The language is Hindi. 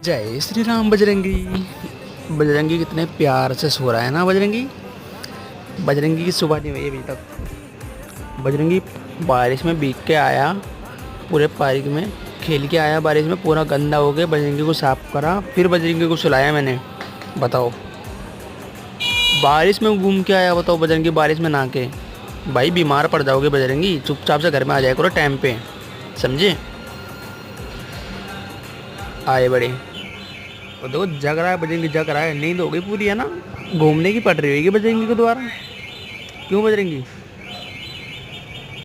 जय श्री राम बजरंगी। बजरंगी कितने प्यार से सो रहा है ना बजरंगी। बजरंगी की सुबह नहीं हुई अभी तक। बजरंगी बारिश में भीग के आया, पूरे पार्क में खेल के आया, बारिश में पूरा गंदा हो गया। बजरंगी को साफ करा, फिर बजरंगी को सुलाया मैंने। बताओ, बारिश में घूम के आया। बताओ बजरंगी बारिश में नहा के। भाई बीमार पड़ जाओगे बजरंगी, चुपचाप से घर में आ जाया करो टाइम पे, समझे। आए बड़े, वो देखो जग रहा है बजरंगी, जग रहा है। नींद हो गई पूरी है ना, घूमने की पड़ रही होगी बजरंगी को दोबारा। क्यों बजरंगी?